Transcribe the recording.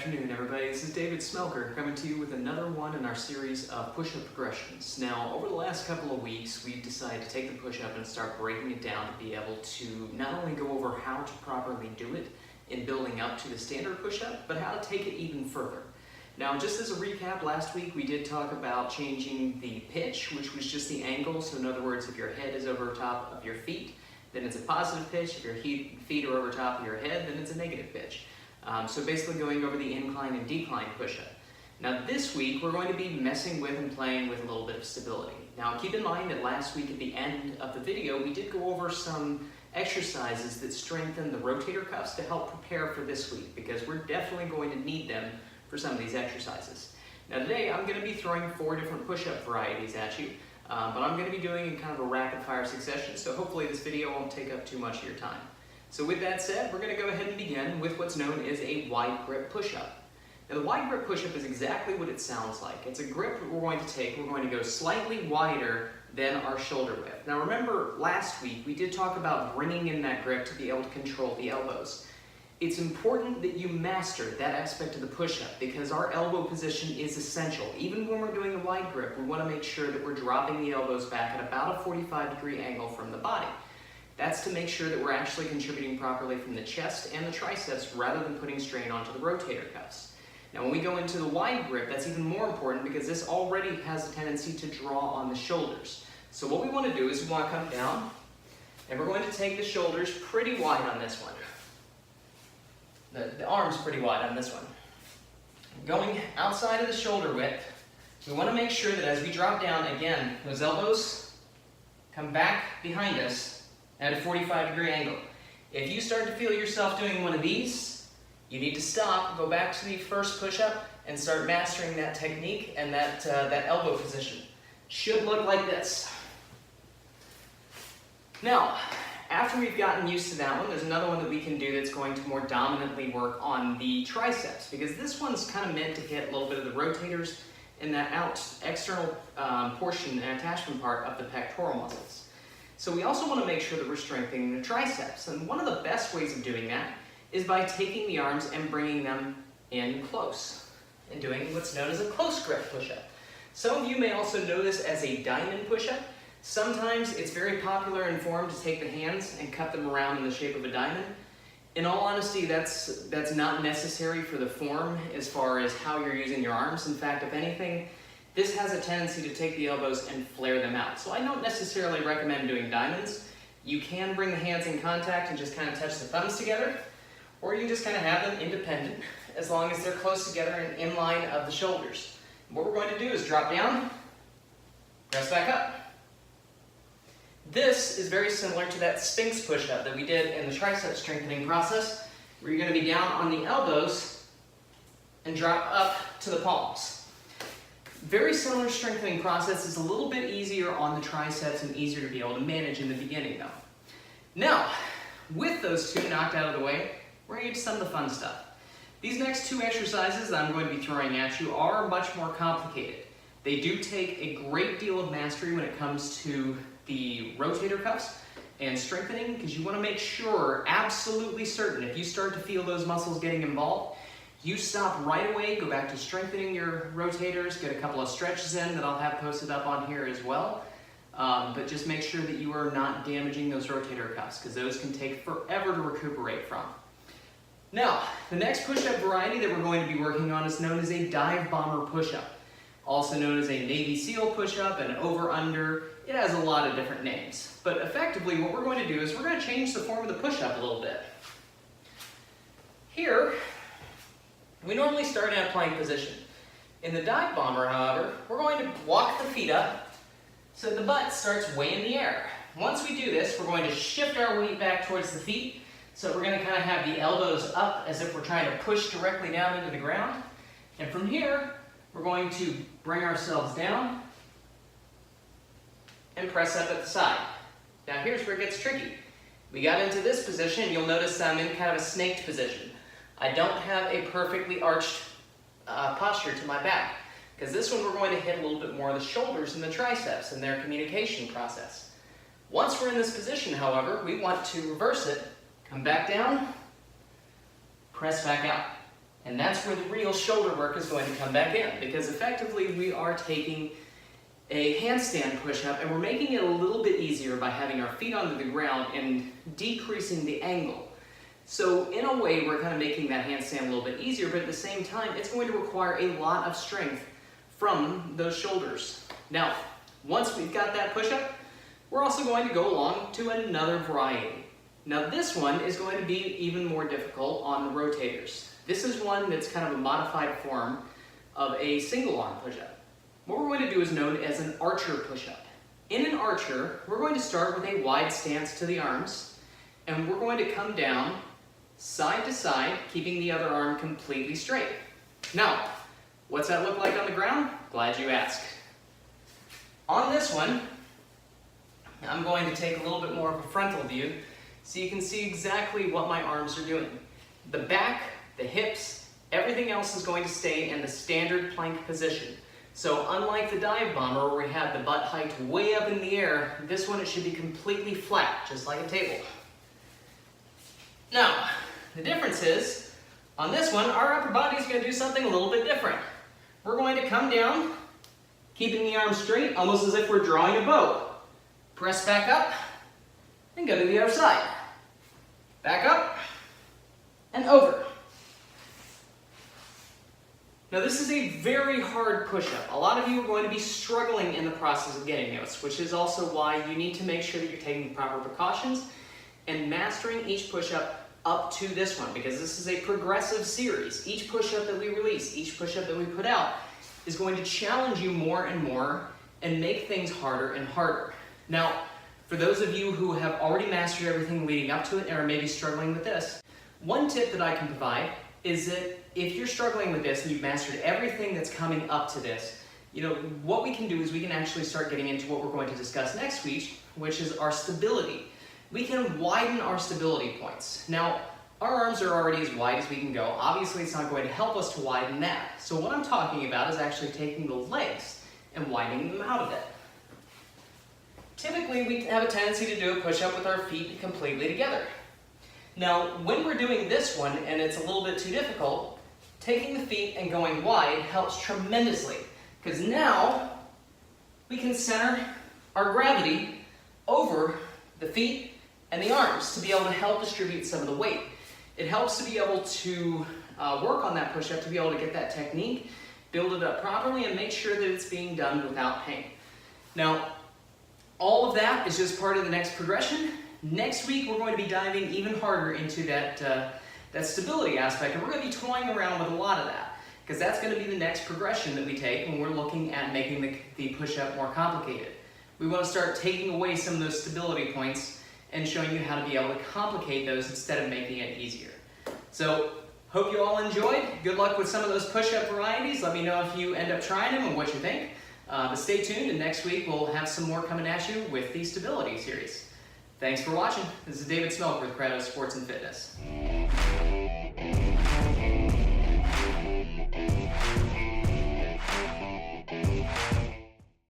afternoon, everybody. This is David Smelker coming to you with another one in our series of push-up progressions. Now, over the last couple of weeks, we've decided to take the push-up and start breaking it down to be able to not only go over how to properly do it in building up to the standard push-up, but how to take it even further. Now, just as a recap, last week we did talk about changing the pitch, which was just the angle. So in other words, if your head is over top of your feet, then it's a positive pitch. If your feet are over top of your head, then it's a negative pitch. So basically going over the incline and decline push-up. Now this week we're going to be messing with and playing with a little bit of stability. Now keep in mind that last week at the end of the video we did go over some exercises that strengthen the rotator cuffs to help prepare for this week, because we're definitely going to need them for some of these exercises. Now today I'm going to be throwing 4 different push-up varieties at you, but I'm going to be doing in kind of a rapid-fire succession, so hopefully this video won't take up too much of your time. So with that said, we're going to go ahead and begin with what's known as a wide grip push-up. Now the wide grip push-up is exactly what it sounds like. It's a grip that we're going to take. We're going to go slightly wider than our shoulder width. Now remember, last week we did talk about bringing in that grip to be able to control the elbows. It's important that you master that aspect of the push-up because our elbow position is essential. Even when we're doing a wide grip, we want to make sure that we're dropping the elbows back at about a 45-degree angle from the body. That's to make sure that we're actually contributing properly from the chest and the triceps rather than putting strain onto the rotator cuffs. Now when we go into the wide grip, that's even more important because this already has a tendency to draw on the shoulders. So what we want to do is we want to come down and we're going to take the shoulders pretty wide on this one. The arms pretty wide on this one. Going outside of the shoulder width, we want to make sure that as we drop down, again, those elbows come back behind us at a 45-degree angle. If you start to feel yourself doing one of these, you need to stop, go back to the first push-up, and start mastering that technique and that elbow position. Should look like this. Now, after we've gotten used to that one, there's another one that we can do that's going to more dominantly work on the triceps, because this one's kind of meant to hit a little bit of the rotators and that external portion and attachment part of the pectoral muscles. So we also want to make sure that we're strengthening the triceps. And one of the best ways of doing that is by taking the arms and bringing them in close and doing what's known as a close grip push-up. Some of you may also know this as a diamond push-up. Sometimes it's very popular in form to take the hands and cut them around in the shape of a diamond. In all honesty, that's not necessary for the form as far as how you're using your arms. In fact, if anything, this has a tendency to take the elbows and flare them out. So I don't necessarily recommend doing diamonds. You can bring the hands in contact and just kind of touch the thumbs together, or you can just kind of have them independent as long as they're close together and in line of the shoulders. What we're going to do is drop down, press back up. This is very similar to that Sphinx push-up that we did in the tricep strengthening process, where you're going to be down on the elbows and drop up to the palms. Very similar strengthening process, is a little bit easier on the triceps and easier to be able to manage in the beginning though. Now, with those two knocked out of the way, we're going to get to some of the fun stuff. These next 2 exercises that I'm going to be throwing at you are much more complicated. They do take a great deal of mastery when it comes to the rotator cuffs and strengthening, because you want to make sure, absolutely certain, if you start to feel those muscles getting involved, you stop right away, go back to strengthening your rotators, get a couple of stretches in that I'll have posted up on here as well. But just make sure that you are not damaging those rotator cuffs, because those can take forever to recuperate from. Now, the next push-up variety that we're going to be working on is known as a dive bomber push-up, also known as a Navy SEAL push-up, an over-under. It has a lot of different names. But effectively, what we're going to do is we're going to change the form of the push-up a little bit. Here, we normally start in a plank position. In the dive bomber, however, we're going to walk the feet up so the butt starts way in the air. Once we do this, we're going to shift our weight back towards the feet. So we're going to kind of have the elbows up as if we're trying to push directly down into the ground. And from here, we're going to bring ourselves down and press up at the side. Now here's where it gets tricky. We got into this position, you'll notice I'm in kind of a snaked position. I don't have a perfectly arched posture to my back, because this one we're going to hit a little bit more of the shoulders and the triceps and their communication process. Once we're in this position, however, we want to reverse it, come back down, press back out. And that's where the real shoulder work is going to come back in, because effectively we are taking a handstand push-up and we're making it a little bit easier by having our feet onto the ground and decreasing the angle. So in a way, we're kind of making that handstand a little bit easier, but at the same time, it's going to require a lot of strength from those shoulders. Now, once we've got that push-up, we're also going to go along to another variety. Now this one is going to be even more difficult on the rotators. This is one that's kind of a modified form of a single arm push-up. What we're going to do is known as an archer push-up. In an archer, we're going to start with a wide stance to the arms, and we're going to come down side to side, keeping the other arm completely straight. Now, what's that look like on the ground? Glad you asked. On this one, I'm going to take a little bit more of a frontal view so you can see exactly what my arms are doing. The back, the hips, everything else is going to stay in the standard plank position. So unlike the dive bomber where we had the butt hiked way up in the air, this one it should be completely flat, just like a table. Now, the difference is, on this one, our upper body is going to do something a little bit different. We're going to come down, keeping the arms straight, almost as if we're drawing a bow. Press back up, and go to the other side. Back up, and over. Now this is a very hard push-up. A lot of you are going to be struggling in the process of getting this, which is also why you need to make sure that you're taking the proper precautions and mastering each push-up up to this one, because this is a progressive series. Each push-up that we release, each push-up that we put out is going to challenge you more and more and make things harder and harder. Now, for those of you who have already mastered everything leading up to it and are maybe struggling with this, one tip that I can provide is that if you're struggling with this and you've mastered everything that's coming up to this, what we can do is we can actually start getting into what we're going to discuss next week, which is our stability. We can widen our stability points. Now, our arms are already as wide as we can go. Obviously, it's not going to help us to widen that. So what I'm talking about is actually taking the legs and widening them out of it. Typically, we have a tendency to do a push-up with our feet completely together. Now, when we're doing this one and it's a little bit too difficult, taking the feet and going wide helps tremendously, because now we can center our gravity over the feet and the arms to be able to help distribute some of the weight. It helps to be able to work on that push-up, to be able to get that technique, build it up properly, and make sure that it's being done without pain. Now, all of that is just part of the next progression. Next week, we're going to be diving even harder into that stability aspect, and we're going to be toying around with a lot of that, because that's going to be the next progression that we take when we're looking at making the push-up more complicated. We want to start taking away some of those stability points and showing you how to be able to complicate those instead of making it easier. So, hope you all enjoyed. Good luck with some of those push-up varieties. Let me know if you end up trying them and what you think. But stay tuned, and next week we'll have some more coming at you with the stability series. Thanks for watching. This is David Smelk with Kratos Sports and Fitness.